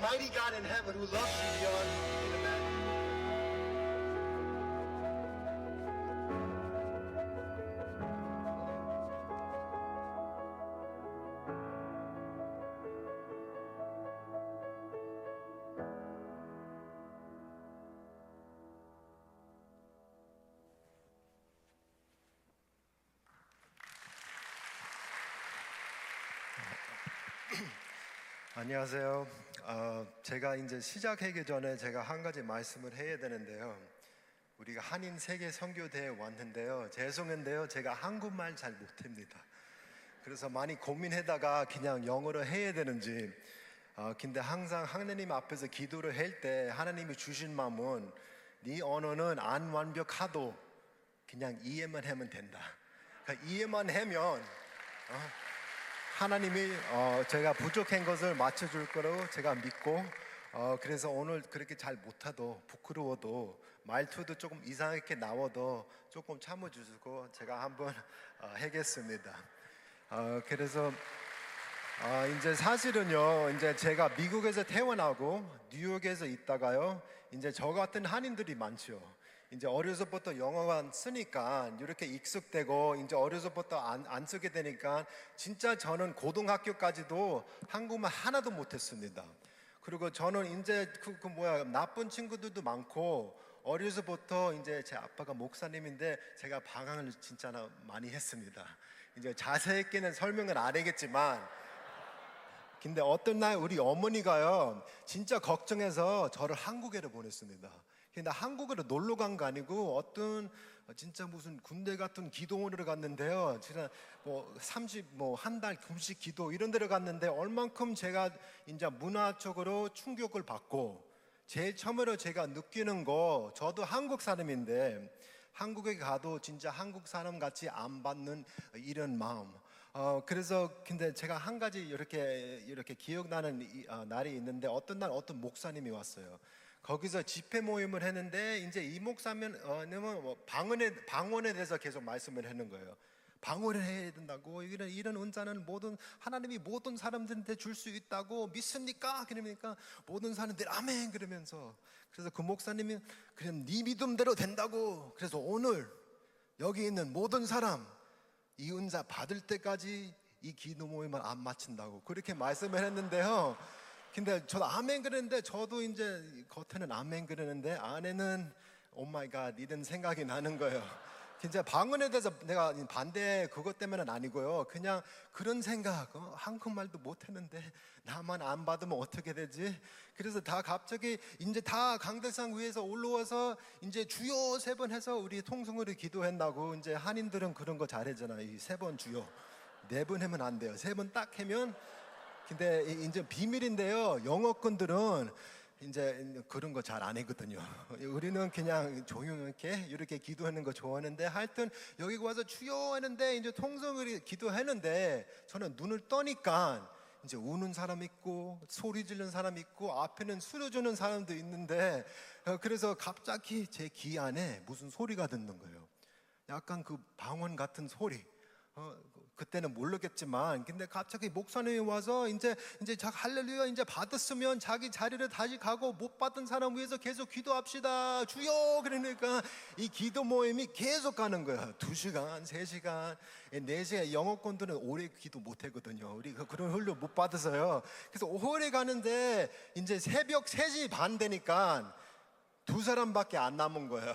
mighty God in heaven who loves you beyond you can imagine. 안녕하세요. 제가 이제 시작하기 전에 제가 한 가지 말씀을 해야 되는데요. 우리가 한인 세계 선교대회에 왔는데요. 죄송한데요, 제가 한국말 잘 못합니다. 그래서 많이 고민하다가 그냥 영어로 해야 되는지. 근데 항상 하나님 앞에서 기도를 할 때 하나님이 주신 마음은 네 언어는 안 완벽하도 그냥 이해만 하면 된다. 그러니까 이해만 하면 하나님이 제가 부족한 것을 맞춰줄 거라고 제가 믿고 그래서 오늘 그렇게 잘 못해도 부끄러워도 말투도 조금 이상하게 나와도 조금 참아주시고 제가 한번 하겠습니다. 그래서 이제 사실은요, 이제 제가 미국에서 태어나고 뉴욕에서 있다가요, 이제 저 같은 한인들이 많죠. 이제 어려서부터 영어만 쓰니까 이렇게 익숙되고 이제 어려서부터 안 쓰게 되니까 진짜 저는 고등학교까지도 한국말 하나도 못했습니다. 그리고 저는 이제 나쁜 친구들도 많고 어려서부터 이제 제 아빠가 목사님인데 제가 방황을 진짜 많이 했습니다. 이제 자세하게는 설명을 안 하겠지만 근데 어떤 날 우리 어머니가요 진짜 걱정해서 저를 한국에로 보냈습니다. 근데 한국으로 놀러 간 거 아니고 어떤 진짜 무슨 군대 같은 기도원으로 갔는데요. 진짜 한 달 금식 기도 이런 데로 갔는데 얼만큼 제가 이제 문화적으로 충격을 받고 제일 처음으로 제가 느끼는 거 저도 한국 사람인데 한국에 가도 진짜 한국 사람 같이 안 받는 이런 마음. 그래서 근데 제가 한 가지 이렇게 기억나는 날이 있는데 어떤 날 어떤 목사님이 왔어요. 거기서 집회 모임을 했는데 이제 이 목사님은 방언에 대해서 계속 말씀을 하는 거예요. 방언을 해야 된다고 이런 은사는 하나님이 모든 사람들한테 줄 수 있다고 믿습니까? 그러니까 모든 사람들 아멘 그러면서 그래서 그 목사님이 그럼 네 믿음대로 된다고 그래서 오늘 여기 있는 모든 사람 이 은사 받을 때까지 이 기도 모임을 안 마친다고 그렇게 말씀을 했는데요. 근데 저도 아멘 그랬는데 저도 이제 겉에는 아멘 그러는데 안에는 오 마이 갓 이런 생각이 나는 거예요. 진짜 방언에 대해서 내가 반대 그것 때문은 아니고요. 그냥 그런 생각 한국말도 못했는데 나만 안 받으면 어떻게 되지? 그래서 다 갑자기 이제 다 강대상 위에서 올라와서 이제 주여 3번 해서 우리 통성으로 기도한다고 이제 한인들은 그런 거 잘하잖아요. 이 3번 주여 4번 하면 안 돼요. 3번 딱 하면 근데 이제 비밀인데요. 영어권들은 이제 그런 거 잘 안 하거든요. 우리는 그냥 조용하게 이렇게 기도하는 거 좋아하는데 하여튼 여기 와서 주여 하는데 이제 통성을 기도하는데 저는 눈을 떠니까 이제 우는 사람 있고 소리 지르는 사람 있고 앞에는 술어주는 사람도 있는데 그래서 갑자기 제 귀 안에 무슨 소리가 듣는 거예요. 약간 그 방언 같은 소리. 그때는 모르겠지만 근데 갑자기 목사님이 와서 이제 할렐루야 이제 받았으면 자기 자리를 다시 가고 못 받은 사람 위해서 계속 기도합시다 주여 그러니까 이 기도 모임이 계속 가는 거야. 2시간 3시간 4시간 영어권들은 오래 기도 못 하거든요. 우리 그런 훈련 못 받아서요. 그래서 오래 가는데 이제 새벽 3시 반 되니까 2사람밖에 안 남은 거예요.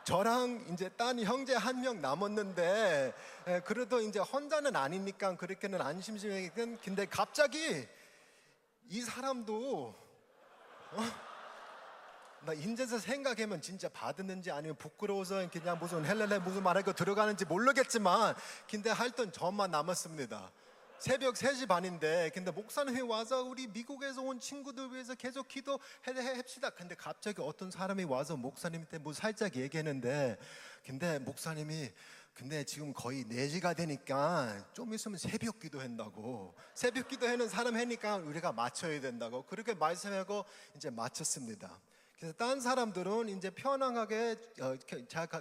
저랑 이제 딴 형제 1명 남았는데 그래도 이제 혼자는 아니니까 그렇게는 안 심심하겠든 근데 갑자기 이 사람도 나 인제서 생각하면 진짜 받았는지 아니면 부끄러워서 그냥 무슨 헬렐레 무슨 말하고 들어가는지 모르겠지만 근데 하여튼 저만 남았습니다. 새벽 3시 반인데 근데 목사님이 와서 우리 미국에서 온 친구들 위해서 계속 기도합시다. 근데 갑자기 어떤 사람이 와서 목사님한테 뭐 살짝 얘기했는데 근데 목사님이 근데 지금 거의 4시가 되니까 좀 있으면 새벽 기도한다고 새벽 기도하는 사람 하니까 우리가 맞춰야 된다고 그렇게 말씀하고 이제 마쳤습니다. 그래서 다른 사람들은 이제 편안하게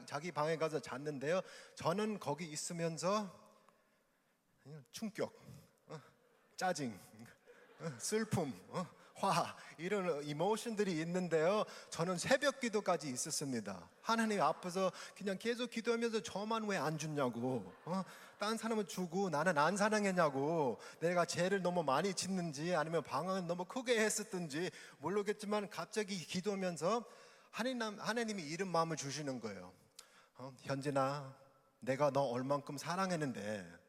자기 방에 가서 잤는데요. 저는 거기 있으면서 충격, 짜증, 슬픔, 화 이런 이모션들이 있는데요. 저는 새벽 기도까지 있었습니다. 하나님 앞에서 그냥 계속 기도하면서 저만 왜 안 주냐고, 다른 사람은 주고 나는 안 사랑했냐고, 내가 죄를 너무 많이 짓는지 아니면 방황을 너무 크게 했었든지 모르겠지만 갑자기 기도하면서 하나님이 이런 마음을 주시는 거예요. 현진아, 내가 너 얼만큼 사랑했는데,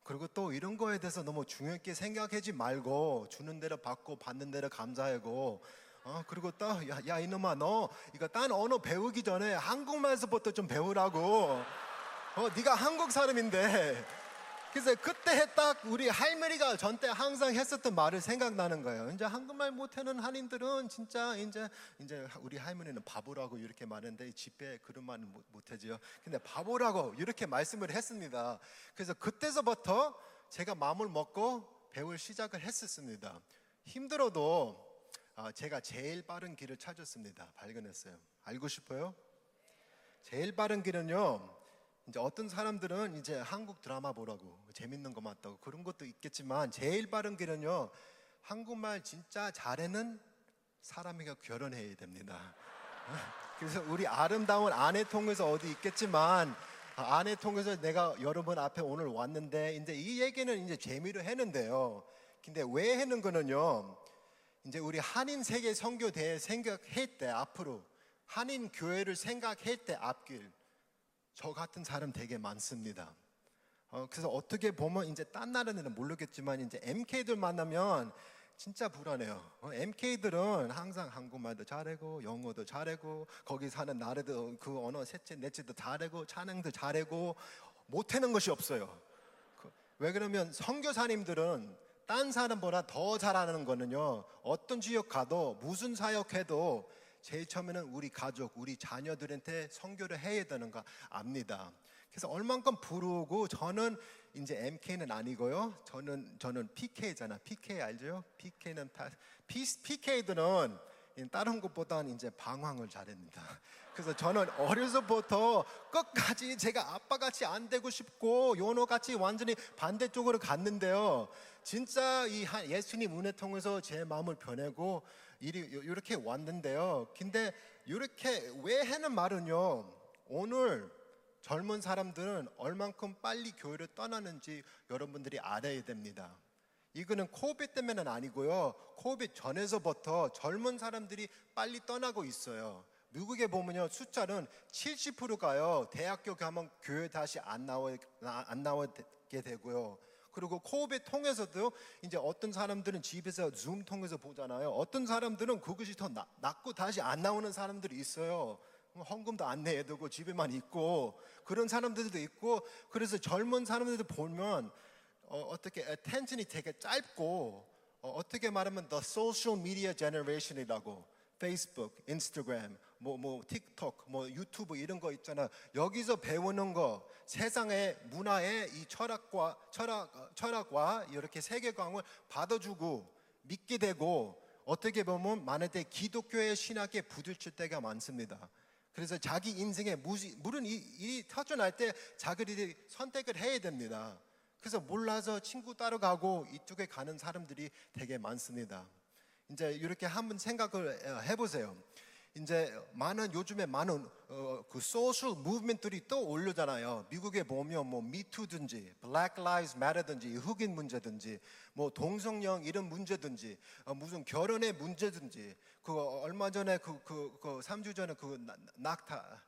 그리고 또 이런 거에 대해서 너무 중요하게 생각하지 말고 주는 대로 받고 받는 대로 감사하고, 그리고 또 야 이놈아, 너 이거 딴 언어 배우기 전에 한국말에서부터 좀 배우라고. 네가 한국 사람인데. 그래서 그때 딱 우리 할머니가 전때 항상 했었던 말을 생각나는 거예요. 이제 한국말 못하는 한인들은 진짜 이제 우리 할머니는 바보라고 이렇게 말하는데 집에 그런 말은 못하지요. 근데 바보라고 이렇게 말씀을 했습니다. 그래서 그때서부터 제가 마음을 먹고 배울 시작을 했었습니다. 힘들어도 제가 제일 빠른 길을 찾았습니다. 발견했어요. 알고 싶어요? 제일 빠른 길은요, 이제 어떤 사람들은 이제 한국 드라마 보라고 재밌는 거 맞다고 그런 것도 있겠지만, 제일 빠른 길은요, 한국말 진짜 잘하는 사람이가 결혼해야 됩니다. 그래서 우리 아름다운 아내 통해서 어디 있겠지만, 아내 통해서 내가 여러분 앞에 오늘 왔는데, 이제 이 얘기는 이제 재미로 했는데요. 근데 왜 하는 거는요, 이제 우리 한인 세계 선교 대회 생각할 때, 앞으로 한인 교회를 생각할 때 앞길, 저 같은 사람 되게 많습니다. 그래서 어떻게 보면 이제 딴 나라는 모르겠지만 이제 MK들 만나면 진짜 불안해요. MK들은 항상 한국말도 잘하고 영어도 잘하고 거기 사는 나라도 그 언어 셋째 넷째도 잘하고 찬양도 잘하고 못하는 것이 없어요. 왜 그러면 선교사님들은 딴 사람보다 더 잘하는 거는요, 어떤 지역 가도 무슨 사역해도 제일 처음에는 우리 가족, 우리 자녀들한테 선교를 해야 되는 거 압니다. 그래서 얼만큼 부르고, 저는 이제 MK는 아니고요. 저는 PK잖아. PK 알죠? PK들은 다른 것보다는 이제 방황을 잘합니다. 그래서 저는 어려서부터 끝까지 제가 아빠같이 안 되고 싶고 요노같이 완전히 반대쪽으로 갔는데요. 진짜 이 예수님 은혜 통해서 제 마음을 변하고 이렇게 왔는데요. 근데 이렇게 왜 하는 말은요, 오늘 젊은 사람들은 얼만큼 빨리 교회를 떠나는지 여러분들이 알아야 됩니다. 이거는 코비드 때문에는 아니고요, 코비드 전에서부터 젊은 사람들이 빨리 떠나고 있어요. 미국에 보면요, 숫자는 70%가요 대학교 가면 교회 다시 안 나오게 되고요. 그리고 코비드 통해서도 이제 어떤 사람들은 집에서 줌 통해서 보잖아요. 어떤 사람들은 그것이 더 낫고 다시 안 나오는 사람들이 있어요. 헌금도 안 내야 되고 집에만 있고 그런 사람들도 있고. 그래서 젊은 사람들도 보면 어떻게 attention이 되게 짧고, 어떻게 말하면 the social media generation이라고, 페이스북, 인스타그램, 뭐 틱톡, 뭐 유튜브 이런 거 있잖아. 여기서 배우는 거, 세상의 문화의 이 철학과 이렇게 세계관을 받아주고 믿게 되고, 어떻게 보면 많을 때 기독교의 신학에 부딪힐 때가 많습니다. 그래서 자기 인생에 물론 이 터져날 때 자기들이 선택을 해야 됩니다. 그래서 몰라서 친구 따라가고 이쪽에 가는 사람들이 되게 많습니다. 이제 이렇게 한번 생각을 해보세요. 이제 요즘에 많은 그 소셜 무브먼트들이 또 올려잖아요. 미국에 보면 뭐 미투든지 Black Lives Matter든지 흑인 문제든지 뭐 동성령 이런 문제든지 무슨 결혼의 문제든지, 그 얼마 전에 그 3주 전에 그 낙타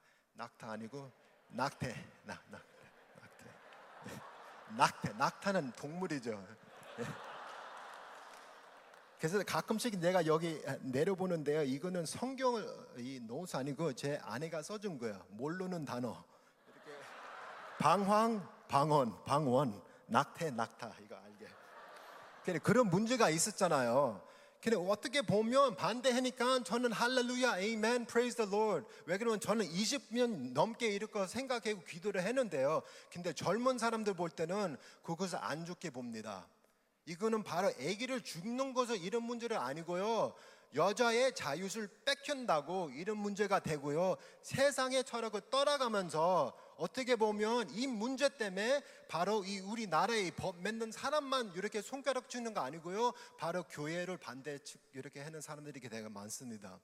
아니고 낙타는 동물이죠. 그래서 가끔씩 내가 여기 내려보는데요, 이거는 성경을 이 노트 아니고 제 아내가 써준 거예요. 모르는 단어. 이렇게 방황, 방원, 낙타 이거 알게. 그런 문제가 있었잖아요. 근데 어떻게 보면 반대하니까 저는 할렐루야, 아멘, praise the Lord. 왜 그러면 저는 20년 넘게 이렇게 생각하고 기도를 했는데요. 근데 젊은 사람들 볼 때는 그것을 안 좋게 봅니다. 이거는 바로 아기를 죽는 것은 이런 문제는 아니고요, 여자의 자유를 뺏긴다고 이런 문제가 되고요. 세상의 철학을 따라가면서 어떻게 보면 이 문제 때문에 바로 이 우리나라의 법 맺는 사람만 이렇게 손가락 주는 거 아니고요. 바로 교회를 반대 이렇게 하는 사람들이 되게 많습니다.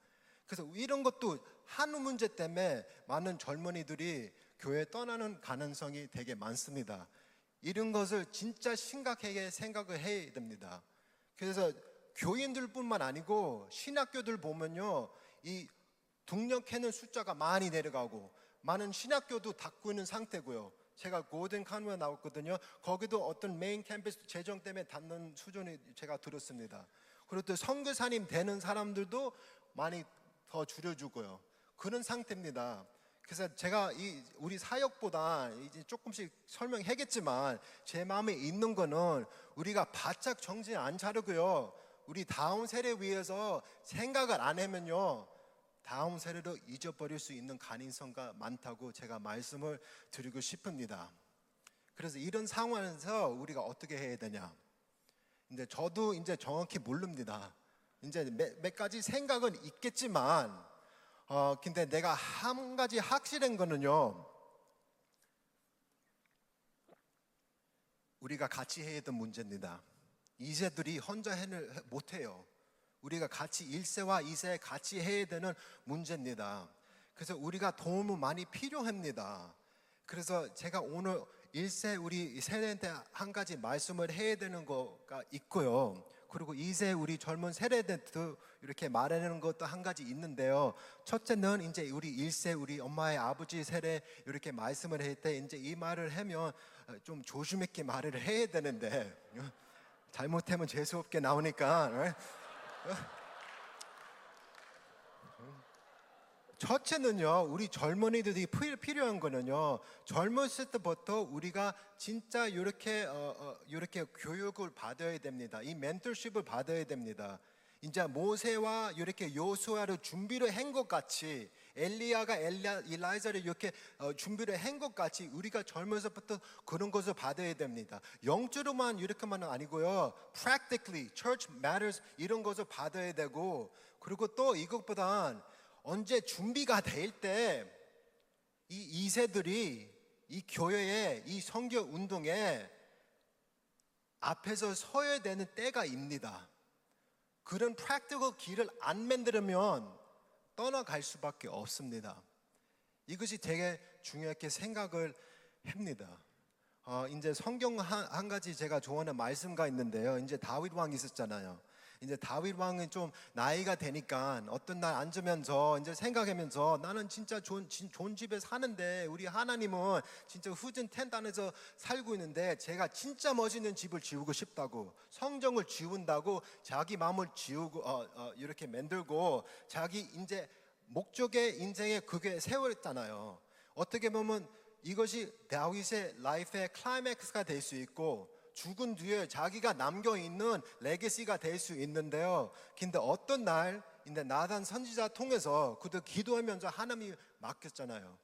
그래서 이런 것도 한우 문제 때문에 많은 젊은이들이 교회 떠나는 가능성이 되게 많습니다. 이런 것을 진짜 심각하게 생각을 해야 됩니다. 그래서 교인들뿐만 아니고 신학교들 보면요, 이 등록하는 숫자가 많이 내려가고 많은 신학교도 닫고 있는 상태고요. 제가 고든 카누에 나왔거든요. 거기도 어떤 메인 캠퍼스 재정 때문에 닫는 수준이 제가 들었습니다. 그리고 또 선교사님 되는 사람들도 많이 더 줄여주고요. 그런 상태입니다. 그래서 제가 우리 사역보다 이제 조금씩 설명하겠지만 제 마음에 있는 거는 우리가 바짝 정신 안 차리고요. 우리 다음 세대 위해서 생각을 안 하면요, 다음 세대도 잊어버릴 수 있는 가능성가 많다고 제가 말씀을 드리고 싶습니다. 그래서 이런 상황에서 우리가 어떻게 해야 되냐? 근데 저도 이제 정확히 모릅니다. 이제 몇 가지 생각은 있겠지만, 근데 내가 한 가지 확실한 거는요, 우리가 같이 해야 되는 문제입니다. 이세들이 혼자 못해요. 우리가 같이 1세와 2세 같이 해야 되는 문제입니다. 그래서 우리가 도움을 많이 필요합니다. 그래서 제가 오늘 1세 우리 세대한테 한 가지 말씀을 해야 되는 거가 있고요. 그리고 2세 우리 젊은 세대한테도 이렇게 말하는 것도 한 가지 있는데요. 첫째는 이제 우리 1세 우리 엄마의 아버지 세대 이렇게 말씀을 할 때 이제 이 말을 하면 좀 조심 있게 말을 해야 되는데 잘못하면 재수없게 나오니까. 첫째는요, 우리 젊은이들이 필요한 거는요, 젊었을 때부터 우리가 진짜 이렇게 교육을 받아야 됩니다. 이 멘토십을 받아야 됩니다. 이제 모세와 이렇게 요수아를 준비를 한 것 같이, 엘리야가 일라이자를 이렇게 준비를 한 것 같이 우리가 젊어서부터 그런 것을 받아야 됩니다. 영적으로만 이렇게만은 아니고요, practically, church matters 이런 것을 받아야 되고, 그리고 또 이것보단 언제 준비가 될 때 이 2세들이 이 교회에 이 선교 운동에 앞에서 서야 되는 때가 입니다. 그런 프랙티컬 길을 안 만들면 떠나갈 수밖에 없습니다. 이것이 되게 중요하게 생각을 합니다. 이제 성경 한 가지 제가 좋아하는 말씀가 있는데요. 이제 다윗 왕이 있었잖아요. 이제 다윗 왕은 좀 나이가 되니까 어떤 날 앉으면서 이제 생각하면서 나는 진짜 좋은 집에 사는데 우리 하나님은 진짜 후진 텐트 안에서 살고 있는데 제가 진짜 멋있는 집을 지우고 싶다고, 성정을 지운다고 자기 마음을 지우고 이렇게 만들고 자기 이제 목적의 인생에 그게 세웠잖아요. 어떻게 보면 이것이 다윗의 라이프의 클라이맥스가 될 수 있고 죽은 뒤에 자기가 남겨있는 레게시가 될 수 있는데요. 근데 어떤 날 이제 나단 선지자 통해서 그도 기도하면서 하나님이 맡겼잖아요.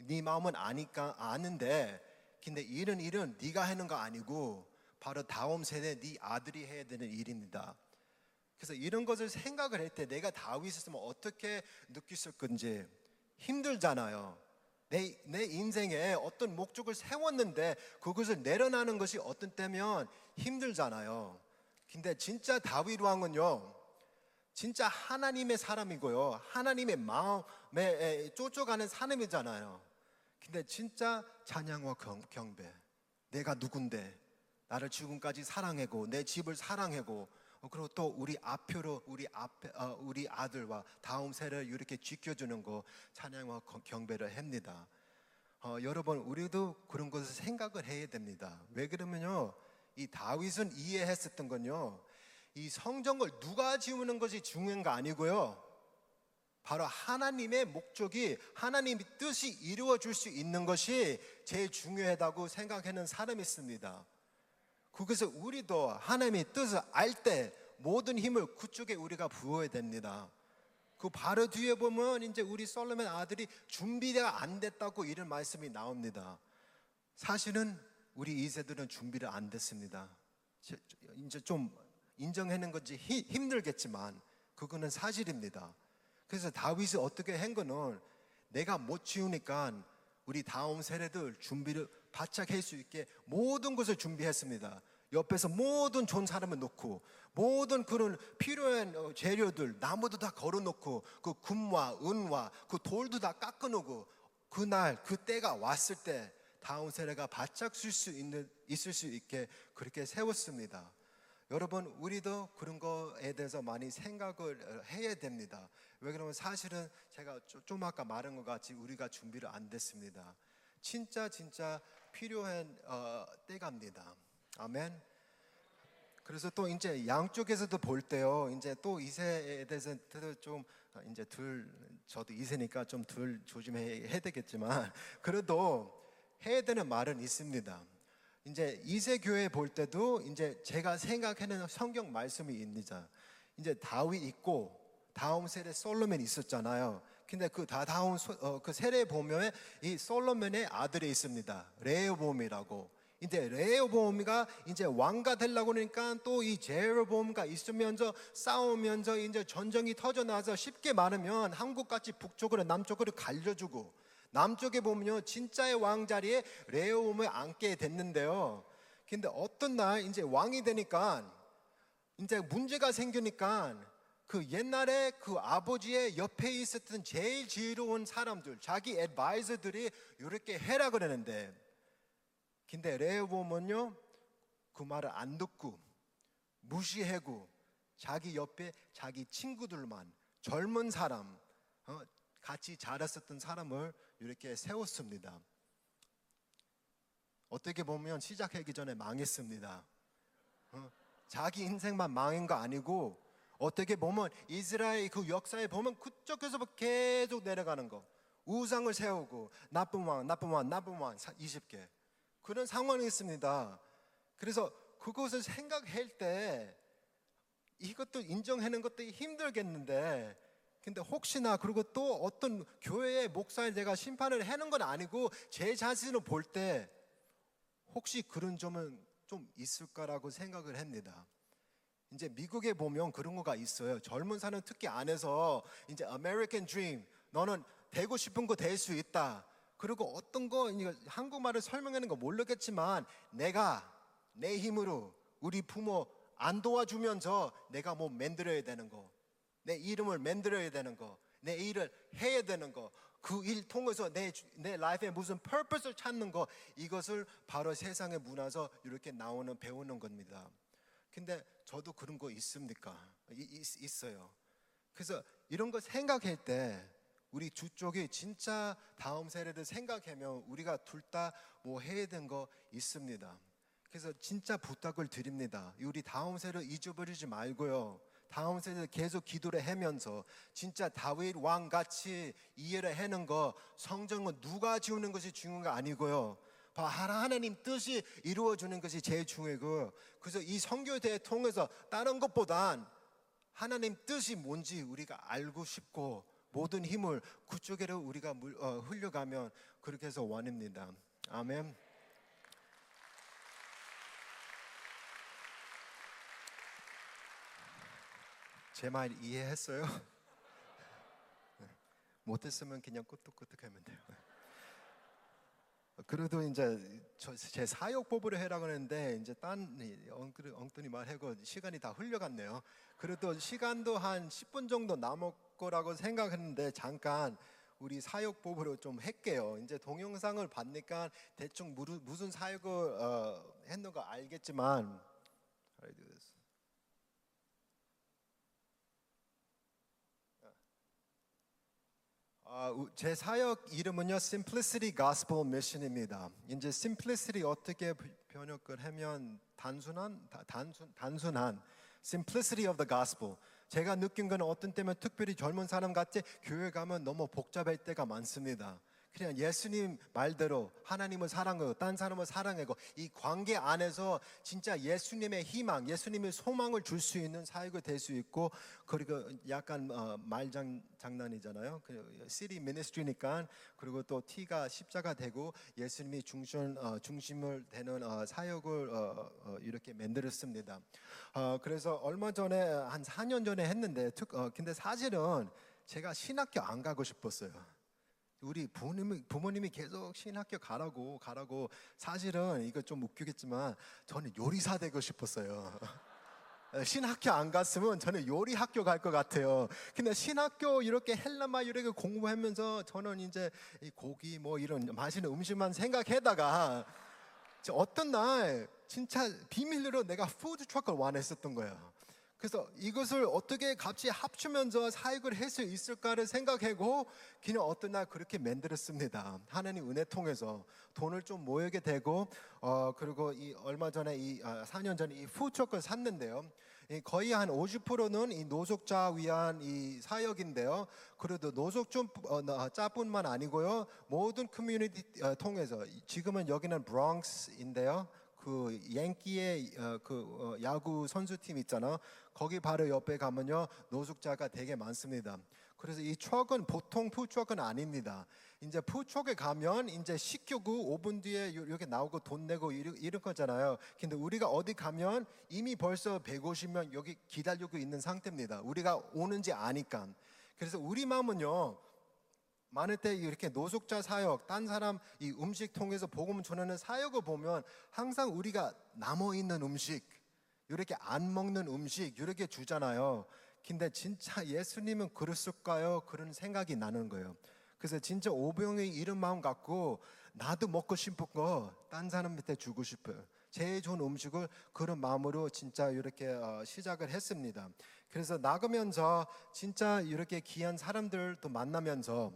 네 마음은 아는데 근데 일은 네가 하는 거 아니고 바로 다음 세대 네 아들이 해야 되는 일입니다. 그래서 이런 것을 생각을 할 때 내가 다윗이었으면 어떻게 느꼈을 건지 힘들잖아요. 내 인생에 어떤 목적을 세웠는데 그것을 내려놔는 것이 어떤 때면 힘들잖아요. 근데 진짜 다윗 왕은요, 진짜 하나님의 사람이고요, 하나님의 마음에 쫓아가는 사람이잖아요. 근데 진짜 찬양과 경배, 내가 누군데 나를 지금까지 사랑하고 내 집을 사랑하고 그리고 또 우리 앞으로 우리 아들과 다음 세대를 이렇게 지켜주는 거 찬양과 경배를 합니다. 여러분 우리도 그런 것을 생각을 해야 됩니다. 왜 그러면요, 이 다윗은 이해했었던 건요, 이 성전을 누가 지우는 것이 중요한 거 아니고요, 바로 하나님의 목적이 하나님의 뜻이 이루어질 수 있는 것이 제일 중요하다고 생각하는 사람이 있습니다. 그래서 우리도 하나님의 뜻을 알 때 모든 힘을 그쪽에 우리가 부어야 됩니다. 그 바로 뒤에 보면 이제 우리 솔로몬 아들이 준비가 안 됐다고 이런 말씀이 나옵니다. 사실은 우리 2세들은 준비를 안 됐습니다. 이제 좀 인정하는 건지 힘들겠지만 그거는 사실입니다. 그래서 다윗이 어떻게 한 거는 내가 못 지우니까 우리 다음 세대들 준비를 바짝 할 수 있게 모든 것을 준비했습니다. 옆에서 모든 좋은 사람을 놓고 모든 그런 필요한 재료들 나무도 다 걸어놓고 그 금과 은과 그 돌도 다 깎아놓고 그날 그 때가 왔을 때 다음 세대가 바짝 있을 수 있게 그렇게 세웠습니다. 여러분 우리도 그런 거에 대해서 많이 생각을 해야 됩니다. 왜 그러면 사실은 제가 좀 아까 말한 것 같이 우리가 준비를 안 됐습니다. 진짜 필요한 때갑니다. 아멘. 그래서 또 이제 양쪽에서도 볼 때요. 이제 또 이세에 대해서 좀 이제 저도 이세니까 좀 덜 조심해야 되겠지만 그래도 해야 되는 말은 있습니다. 이제 이세 교회 볼 때도 이제 제가 생각하는 성경 말씀이 있습니다. 이제 다윗 있고 다음 세대 솔로몬 있었잖아요. 근데 그 다음 그 세례 보면 이 솔로몬의 아들이 있습니다. 레호보암이라고. 이제 레호보암이가 이제 왕가 되려고 그러니까 또 이 제로보암과 있으면서 싸우면서 이제 전쟁이 터져나서 쉽게 말하면 한국같이 북쪽으로 남쪽으로 갈려주고 남쪽에 보면요 진짜의 왕 자리에 레호보암을 앉게 됐는데요. 근데 어떤 날 이제 왕이 되니까 이제 문제가 생기니까 그 옛날에 그 아버지의 옆에 있었던 제일 지혜로운 사람들 자기 애드바이저들이 이렇게 해라 그러는데 근데 레호보암은요 그 말을 안 듣고 무시하고 자기 옆에 자기 친구들만 젊은 사람 같이 자랐었던 사람을 이렇게 세웠습니다. 어떻게 보면 시작하기 전에 망했습니다. 자기 인생만 망한 거 아니고 어떻게 보면 이스라엘 그 역사에 보면 그쪽에서 계속 내려가는 거 우상을 세우고 나쁜 왕 20개 그런 상황이 있습니다. 그래서 그것을 생각할 때 이것도 인정하는 것도 힘들겠는데 근데 혹시나 그리고 또 어떤 교회의 목사에 내가 심판을 하는 건 아니고 제 자신을 볼 때 혹시 그런 점은 좀 있을까라고 생각을 합니다. 이제 미국에 보면 그런 거가 있어요. 젊은 사람 특히 안에서 이제 American Dream 너는 되고 싶은 거 될 수 있다. 그리고 어떤 거 한국말을 설명하는 거 모르겠지만 내가 내 힘으로 우리 부모 안 도와주면서 내가 뭐 만들어야 되는 거 내 이름을 만들어야 되는 거 내 일을 해야 되는 거 그 일 통해서 내 라이프에 무슨 purpose를 찾는 거 이것을 바로 세상의 문화에서 이렇게 나오는 배우는 겁니다. 근데 저도 그런 거 있습니까? 있어요. 그래서 이런 거 생각할 때 우리 주 쪽이 진짜 다음 세대를 생각하면 우리가 둘 다 뭐 해야 되는 거 있습니다. 그래서 진짜 부탁을 드립니다. 우리 다음 세대 잊어버리지 말고요. 다음 세대 계속 기도를 하면서 진짜 다윗 왕 같이 이해를 하는 거 성경은 누가 지우는 것이 중요한 거 아니고요. 하나님 뜻이 이루어지는 것이 제일 중요하고 그래서 이 선교대회 통해서 다른 것보단 하나님 뜻이 뭔지 우리가 알고 싶고 모든 힘을 그쪽으로 우리가 흘려가면 그렇게 해서 원합니다. 아멘. 제 말 이해했어요? 못했으면 그냥 끄떡끄떡하면 돼요. 그래도 이제 제 사역법으로 해라고 했는데 이제 딴 엉뚱이 말하고 시간이 다 흘려갔네요. 그래도 시간도 한 10분 정도 남을 거라고 생각했는데 잠깐 우리 사역법으로 좀 할게요. 이제 동영상을 봤니까 대충 무슨 사역을 했는 거 알겠지만 제 사역 이름은요 Simplicity Gospel Mission입니다. 이제 Simplicity 어떻게 번역을 하면 단순한 Simplicity of the Gospel. 제가 느낀 건 어떤 때면 특별히 젊은 사람 같이 교회 가면 너무 복잡할 때가 많습니다. 그냥 예수님 말대로 하나님을 사랑하고 딴 사람을 사랑하고 이 관계 안에서 진짜 예수님의 희망, 예수님의 소망을 줄 수 있는 사역이 될 수 있고, 그리고 약간 장난이잖아요. 그 시리 미니스트리니까. 그리고 또 T가 십자가 되고 예수님이 중심을 되는 사역을 이렇게 만들었습니다. 그래서 얼마 전에 한 4년 전에 했는데 근데 사실은 제가 신학교 안 가고 싶었어요. 우리 부모님이 계속 신학교 가라고 사실은 이거 좀 웃기겠지만 저는 요리사 되고 싶었어요. 신학교 안 갔으면 저는 요리 학교 갈 것 같아요. 근데 신학교 이렇게 헬라말 이렇게 공부하면서 저는 이제 이 고기 뭐 이런 맛있는 음식만 생각하다가 어떤 날 진짜 비밀로 내가 푸드 트럭을 원했었던 거예요. 그래서 이것을 어떻게 같이 합치면서 사역을 할 수 있을까를 생각하고 그냥 어떤 날 그렇게 만들었습니다. 하나님 은혜 통해서 돈을 좀 모으게 되고 그리고 얼마 전에 4년 전에 이 푸드트럭을 샀는데요. 거의 한 50%는 이 노숙자 위한 이 사역인데요. 그래도 노숙자뿐만 아니고요. 모든 커뮤니티 통해서 지금은 여기는 브롱스인데요. 그 양키의 야구 선수팀 있잖아요. 거기 바로 옆에 가면요 노숙자가 되게 많습니다. 그래서 이 트럭은 보통 푸드트럭은 아닙니다. 이제 푸드트럭에 가면 이제 시키고 5분 뒤에 이렇게 나오고 돈 내고 이런 거잖아요. 근데 우리가 어디 가면 이미 벌써 150명 여기 기다리고 있는 상태입니다. 우리가 오는지 아니까. 그래서 우리 마음은요. 많을 때 이렇게 노숙자 사역, 딴 사람 이 음식 통해서 복음 전하는 사역을 보면 항상 우리가 남아 있는 음식, 이렇게 안 먹는 음식 이렇게 주잖아요. 근데 진짜 예수님은 그랬을까요? 그런 생각이 나는 거예요. 그래서 진짜 오병이 이런 마음 갖고 나도 먹고 싶은 거 딴 사람한테 주고 싶어요. 제일 좋은 음식을 그런 마음으로 진짜 이렇게 시작을 했습니다. 그래서 나가면서 진짜 이렇게 귀한 사람들도 만나면서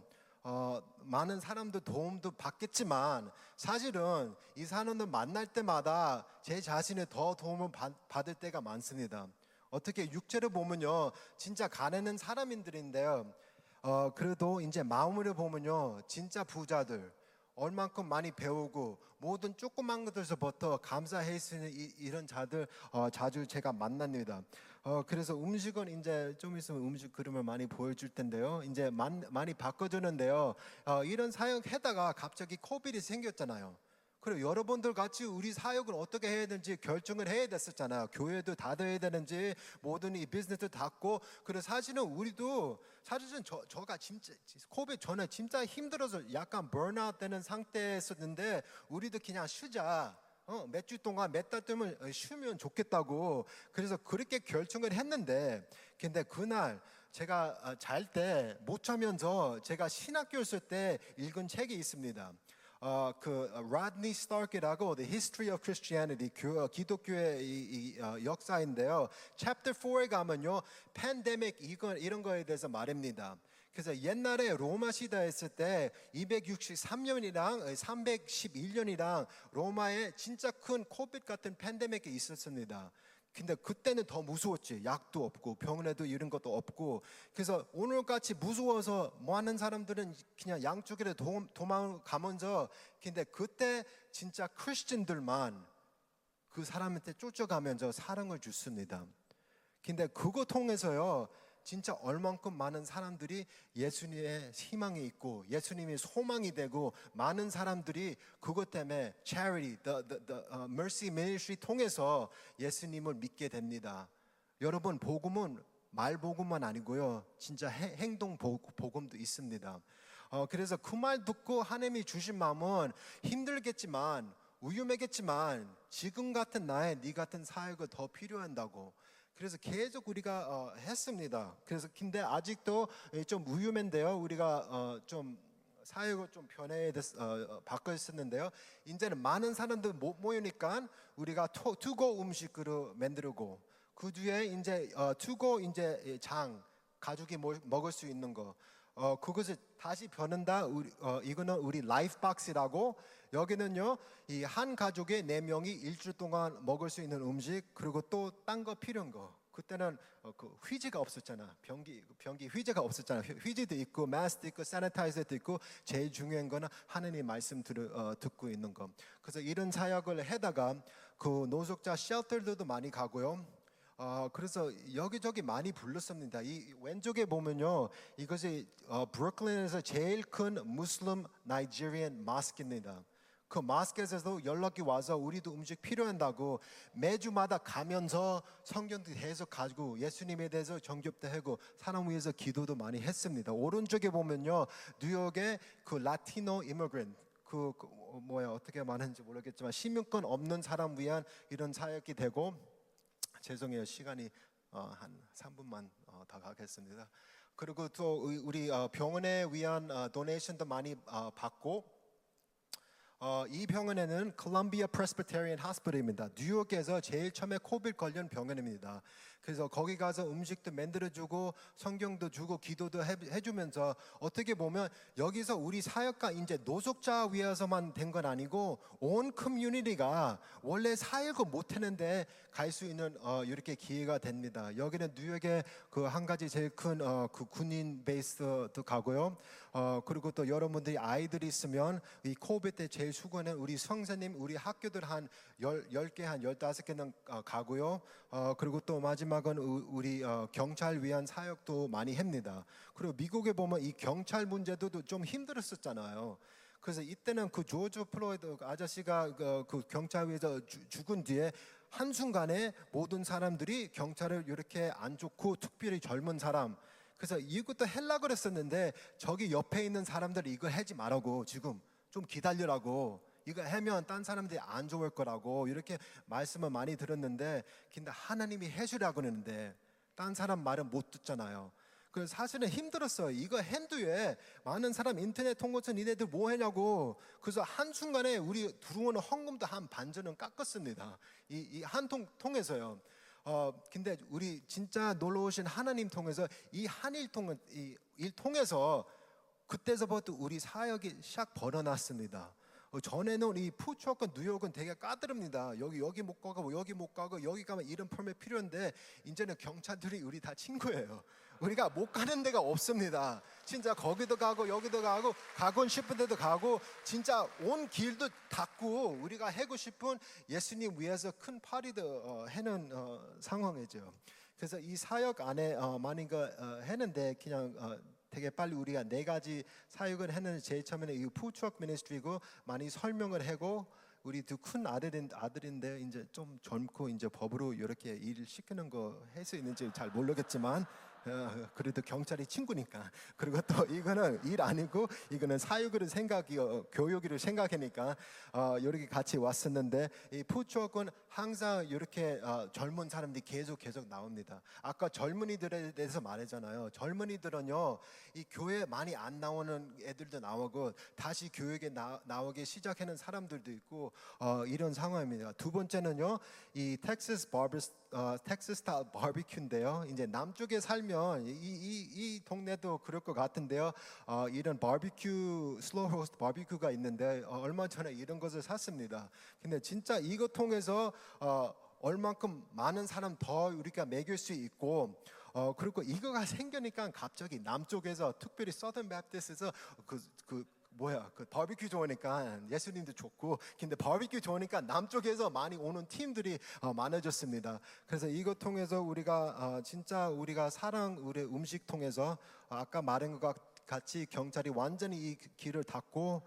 많은 사람들 도움도 받겠지만 사실은 이 사람들 만날 때마다 제 자신이 더 도움을 받을 때가 많습니다. 어떻게 육체를 보면요 진짜 가난한 사람들인데요. 그래도 이제 마음으로 보면요 진짜 부자들 얼만큼 많이 배우고 모든 조그만 것들서부터 감사할 수 있는 이런 자들 자주 제가 만납니다. 그래서 음식은 이제 좀 있으면 음식 그림을 많이 보여줄 텐데요. 이제 많이 바꿔주는데요. 이런 사역하다가 갑자기 코비드 생겼잖아요. 그리고 여러분들 같이 우리 사역을 어떻게 해야 되는지 결정을 해야 됐었잖아요. 교회도 닫아야 되는지 모든 이 비즈니스도 닫고. 그래서 사실은 우리도 사실은 저가 진짜 코비드 전에 진짜 힘들어서 약간 번아웃 되는 상태였었는데 우리도 그냥 쉬자. 몇 주 동안 몇 달 동안 쉬면 좋겠다고 그래서 그렇게 결정을 했는데 근데 그날 제가 잘 때 못 자면서 제가 신학교였을 때 읽은 책이 있습니다. 그 라드니 스타크라고 The History of Christianity 기독교의 역사인데요. Chapter 4에 가면요, 팬데믹 이런 거에 대해서 말합니다. 그래서 옛날에 로마 시대 했을 때 263년이랑 311년이랑 로마에 진짜 큰 코비드 같은 팬데믹이 있었습니다. 근데 그때는 더 무서웠지. 약도 없고 병원에도 이런 것도 없고. 그래서 오늘같이 무서워서 뭐 하는 사람들은 그냥 양쪽으로 도망가면서 근데 그때 진짜 크리스천들만 그 사람한테 쫓아가면서 사랑을 줬습니다. 근데 그거 통해서요 진짜 얼만큼 많은 사람들이 예수님의 희망이 있고 예수님의 소망이 되고 많은 사람들이 그것 때문에 charity, the mercy ministry 통해서 예수님을 믿게 됩니다. 여러분 복음은 말 복음만 아니고요 진짜 행동 복음도 있습니다. 그래서 그 말 듣고 하나님이 주신 마음은 힘들겠지만 위험하겠지만 지금 같은 나의 네 같은 사역을 더 필요한다고. 그래서 계속 우리가 했습니다. 그래서 근데 아직도 좀 위험한데요. 우리가 좀 사역을 좀 바꿨었는데요. 이제는 많은 사람들 못 모이니까 우리가 투고 음식으로 만들고 그 뒤에 이제 투고 이제 장 가족이 먹을 수 있는 거. 그것을 다시 변한다. 이거는 우리 라이프 박스라고 여기는요 이 한 가족의 4명이 일주일 동안 먹을 수 있는 음식 그리고 또 딴 거 필요한 거 그때는 그 휴지가 없었잖아. 변기 휴지가 없었잖아. 휴지도 있고 마스크도 있고 사니타이저도 있고 제일 중요한 거는 하나님 말씀 듣고 있는 거. 그래서 이런 사역을 해다가 그 노숙자 쉘터들도 많이 가고요. 그래서 여기저기 많이 불렀습니다. 이 왼쪽에 보면요, 이것이 브루클린에서 제일 큰 무슬림 나이지리안 마스크입니다. 그 마스크에서도 연락이 와서 우리도 음식 필요한다고 매주마다 가면서 성경도 계속 가지고 예수님에 대해서 정겹도 하고 사람 위해서 기도도 많이 했습니다. 오른쪽에 보면요, 뉴욕의 그 라티노 이미그랜트 어떻게 말하는지 모르겠지만 시민권 없는 사람 위한 이런 사역이 되고, 죄송해요, 시간이 한 3분만 더 가겠습니다. 그리고 또 우리 병원에 위한 도네이션도 많이 받고, 이 병원에는 콜롬비아 프레스비테리안 하스피털입니다. 뉴욕에서 제일 처음에 코비드 걸린 병원입니다. 그래서 거기 가서 음식도 만들어주고 성경도 주고 기도도 해주면서 어떻게 보면 여기서 우리 사역가 이제 노숙자 위해서만 된 건 아니고 온 커뮤니티가 원래 사역을 못했는데 갈 수 있는 이렇게 기회가 됩니다. 여기는 뉴욕의 그 한 가지 제일 큰 그 군인 베이스도 가고요. 그리고 또 여러분들이 아이들이 있으면 이 코비드 때 제일 수고하는 우리 성사님, 우리 학교들 한 10개, 한 15개는 가고요. 그리고 또 마지막은 우리 경찰 위한 사역도 많이 합니다. 그리고 미국에 보면 이 경찰 문제도 좀 힘들었었잖아요. 그래서 이때는 그 조지 플로이드 아저씨가 그 경찰에서 죽은 뒤에 한순간에 모든 사람들이 경찰을 이렇게 안 좋고 특별히 젊은 사람, 그래서 이것도 하려고 그랬었는데 저기 옆에 있는 사람들이 이거 하지 말라고, 지금 좀 기다리라고, 이거 하면 딴 사람들이 안 좋을 거라고 이렇게 말씀을 많이 들었는데, 근데 하나님이 해주라고 했는데 딴 사람 말은 못 듣잖아요. 그래서 사실은 힘들었어요. 이거 핸드에 많은 사람 인터넷 통해서 니네들 뭐 하냐고. 그래서 한순간에 우리 들어오는 헌금도 한 반전은 깎았습니다. 이 한 통해서요. 근데 우리 진짜 놀러 오신 하나님 통해서 이 한일 일 통해서 그때서부터 우리 사역이 샥 벌어났습니다. 전에는 이 푸드트럭과 뉴욕은 되게 까다롭니다. 여기 못 가고 여기 못 가고 여기 가면 이런 퍼밋 필요한데, 이제는 경찰들이 우리 다 친구예요. 우리가 못 가는 데가 없습니다. 진짜 거기도 가고 여기도 가고 싶은 데도 가고, 진짜 온 길도 닫고 우리가 하고 싶은 예수님 위해서 큰 파리도 하는 상황이죠. 그래서 이 사역 안에 많은 거 했는데 그냥 되게 빨리 우리가 4가지 사역을 했는데, 제일 처음에는 이 푸드트럭 미니스트리고 많이 설명을 하고, 우리 두 큰 아들인데 이제 좀 젊고 이제 법으로 이렇게 일을 시키는 거 할 수 있는지 잘 모르겠지만 그래도 경찰이 친구니까. 그리고 또 이거는 일 아니고 이거는 사육으로 교육으로 생각하니까 이렇게 같이 왔었는데, 이 푸드트럭은 항상 이렇게 젊은 사람들이 계속 나옵니다. 아까 젊은이들에 대해서 말했잖아요. 젊은이들은요, 이 교회 많이 안 나오는 애들도 나오고 다시 교육에 나오기 시작하는 사람들도 있고 이런 상황입니다. 두 번째는요, 이 텍사스 스타일 바비큐인데요. 이제 남쪽에 살면 이 동네도 그럴 것 같은데요. 이런 바비큐, 슬로우 로스트 바비큐가 있는데 얼마 전에 이런 것을 샀습니다. 근데 진짜 이거 통해서 얼만큼 많은 사람 더 우리가 먹일 수 있고, 그리고 이거가 생기니까 갑자기 남쪽에서, 특별히 서던 베프티스트에서 그 바비큐 좋으니까 예수님도 좋고, 근데 바비큐 좋으니까 남쪽에서 많이 오는 팀들이 많아졌습니다. 그래서 이것 통해서 우리가 진짜 우리가 우리 음식 통해서 아까 말한 것 같이 경찰이 완전히 이 길을 닫고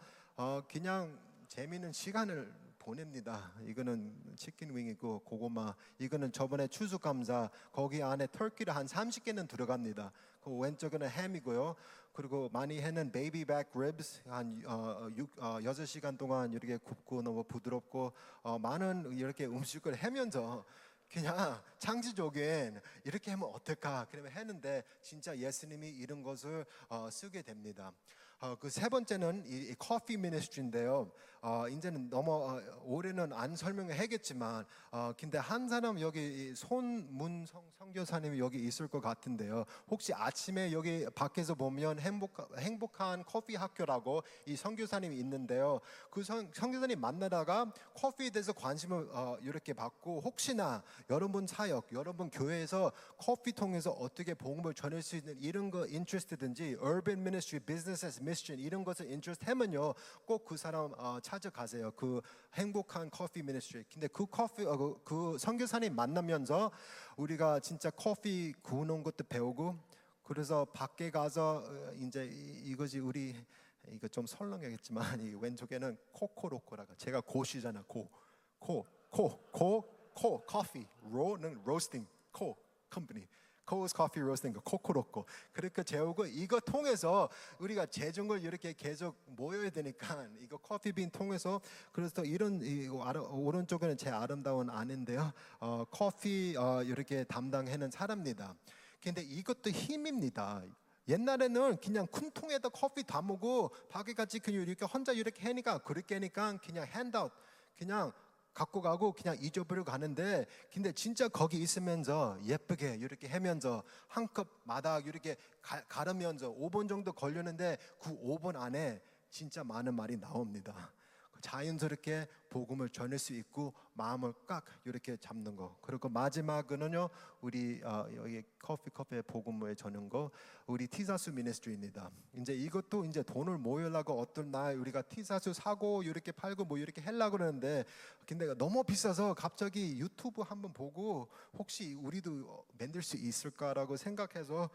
그냥 재미있는 시간을 보냅니다. 이거는 치킨 윙이고 고구마, 이거는 저번에 추수감사, 거기 안에 터키를 한 30개는 들어갑니다. 그 왼쪽은 햄이고요. 그리고 많이 해는 베이비백 립스 한 6시간 동안 이렇게 굽고 너무 부드럽고, 많은 이렇게 음식을 하면서 그냥 창조적인 이렇게 하면 어떨까 그러면 했는데, 진짜 예수님이 이런 것을 쓰게 됩니다. 그 세 번째는 이 커피 미니스트리인데요. 이제는 너무 올해는 안 설명하겠지만 근데 한 사람 여기 손문성 선교사님이 여기 있을 것 같은데요. 혹시 아침에 여기 밖에서 보면 행복한 커피 학교라고 이 선교사님이 있는데요. 그 선교사님 만나다가 커피에 대해서 관심을 이렇게 받고 혹시나 여러분 사역, 여러분 교회에서 커피 통해서 어떻게 복음을 전할 수 있는 이런 거 인트레스트든지 urban ministry, business as mission 이런 것을 인트레스트 하면요 꼭 그 사람 찾아가세요. 그 행복한 커피 미니스트리. 근데 그 그 선교사님 만나면서 우리가 진짜 커피 구우는 것도 배우고 그래서 밖에 가서 이제 이것이 우리 이거 좀 설렁하겠지만 이 왼쪽에는 코코로코라가 제가 고시잖아 코 커피 로는 로스팅 코 컴퍼니 코스 커피 로스팅 코코로코 그렇게 재우고 이거 통해서 우리가 재정을 이렇게 계속 모여야 되니까 이거 커피빈 통해서 그래서 이런 오른쪽에는 제 아름다운 아내인데요 커피 이렇게 담당하는 사람입니다. 근데 이것도 힘입니다. 옛날에는 그냥 큰 통에다 커피 담고 밖에 같이 그냥 이렇게 혼자 이렇게 하니까 그렇게 하니까 그냥 핸드아웃 그냥 갖고 가고 그냥 잊어버리고 가는데 근데 진짜 거기 있으면서 예쁘게 이렇게 하면서 한 컵마다 이렇게 가르면서 5분 정도 걸렸는데 그 5분 안에 진짜 많은 말이 나옵니다. 자연스럽게 복음을 전할 수 있고 마음을 꽉 이렇게 잡는 거. 그리고 마지막은요 우리 여기 커피의 복음을 전하는 거 우리 티사수 미니스트리입니다. 이제 이것도 이제 돈을 모으려고 어떤 날 우리가 티사수 사고 이렇게 팔고 뭐 이렇게 하려고 그러는데 근데 너무 비싸서 갑자기 유튜브 한번 보고 혹시 우리도 만들 수 있을까라고 생각해서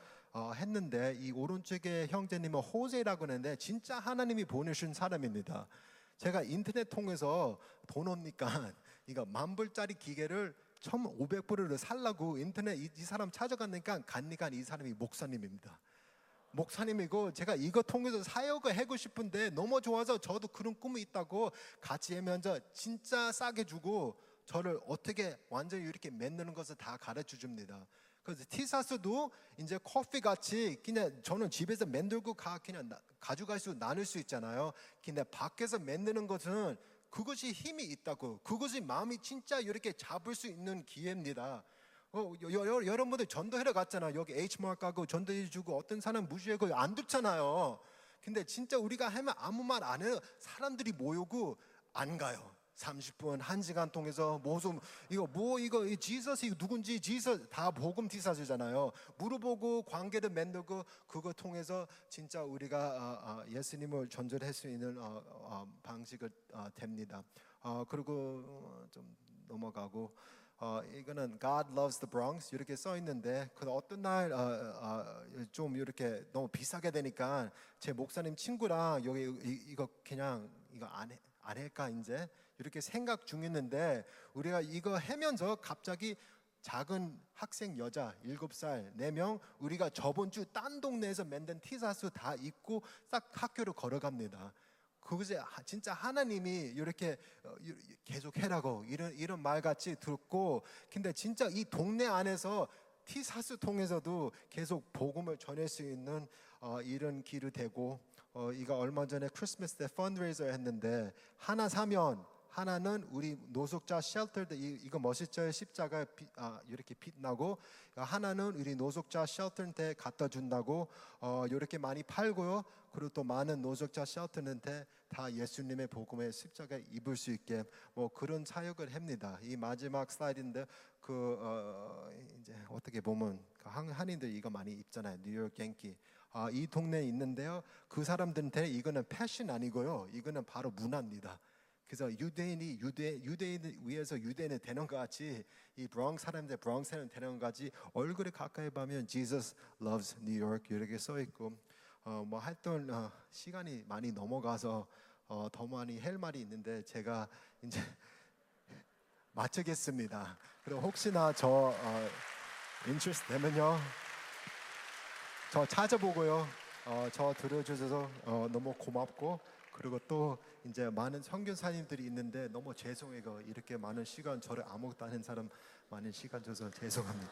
했는데 이 오른쪽에 형제님은 호세라고 하는데 진짜 하나님이 보내신 사람입니다. 제가 인터넷 통해서 돈 없니까 이거 10,000불짜리 기계를 1,500불을 살라고 인터넷 이 사람 찾아가니까 이 사람이 목사님입니다. 목사님이고 제가 이거 통해서 사역을 하고 싶은데 너무 좋아서 저도 그런 꿈이 있다고 같이 하면서 진짜 싸게 주고 저를 어떻게 완전히 이렇게 만드는 것을 다 가르쳐 줍니다. 그래서 티사스도 이제 커피 같이 그냥 저는 집에서 만들고 그냥 가져갈 수 나눌 수 있잖아요. 근데 밖에서 만드는 것은 그것이 힘이 있다고 그것이 마음이 진짜 이렇게 잡을 수 있는 기회입니다. 여러분들 전도하러 갔잖아요. 여기 H마트 가고 전도해 주고 어떤 사람 무시하고 안 듣잖아요. 근데 진짜 우리가 하면 아무 말 안 해요. 사람들이 모이고 안 가요. 30분, 1시간 통해서 이거 지서스 누군지 지서 다 복음 티사스잖아요. 물어보고 관계를 만들고 그거 통해서 진짜 우리가 예수님을 전전할 수 있는 방식을 됩니다. 그리고 좀 넘어가고 이거는 God loves the Bronx 이렇게 써 있는데 그 어떤 날 좀 이렇게 너무 비싸게 되니까 제 목사님 친구랑 여기 이거 그냥 이거 안 할까 이제 이렇게 생각 중이었는데 우리가 이거 하면서 갑자기 작은 학생 여자 7살 4명 우리가 저번 주 딴 동네에서 만든 티사스 다 입고 딱 학교로 걸어갑니다. 그것이 진짜 하나님이 이렇게 계속 해라고 이런 말 같이 듣고 근데 진짜 이 동네 안에서 티사스 통해서도 계속 복음을 전할 수 있는 이런 길이 되고 이거 얼마 전에 크리스마스 때 펀드레이저 했는데 하나 사면 하나는 우리 노숙자 쉘터인데 이거 멋있죠? 십자가 이렇게 빛나고 하나는 우리 노숙자 쉘터한테 갖다 준다고 이렇게 많이 팔고요. 그리고 또 많은 노숙자 쉘터한테 다 예수님의 복음의 십자가 입을 수 있게 뭐 그런 사역을 합니다. 이 마지막 슬라이드인데 이제 어떻게 보면 한인들 이거 많이 입잖아요. 뉴욕 양키. 이 동네에 있는데요. 그 사람들한테 이거는 패션 아니고요. 이거는 바로 문화입니다. 그래서 유대인을 위해서 유대인이 되는 것 같이 이 브롱스 사람들 브롱스 사람 되는 것 같이 얼굴에 가까이 보면 Jesus loves New York 이렇게 써 있고 뭐 활동 시간이 많이 넘어가서 더 많이 할 말이 있는데 제가 이제 마치겠습니다. 그리고 혹시나 저 인트레스트 되면요 저 찾아보고요 저 들어주셔서 너무 고맙고 그리고 또 이제 많은 선교사님들이 있는데 너무 죄송해요. 이렇게 많은 시간 저를 아무것도 아닌 사람 많은 시간 줘서 죄송합니다.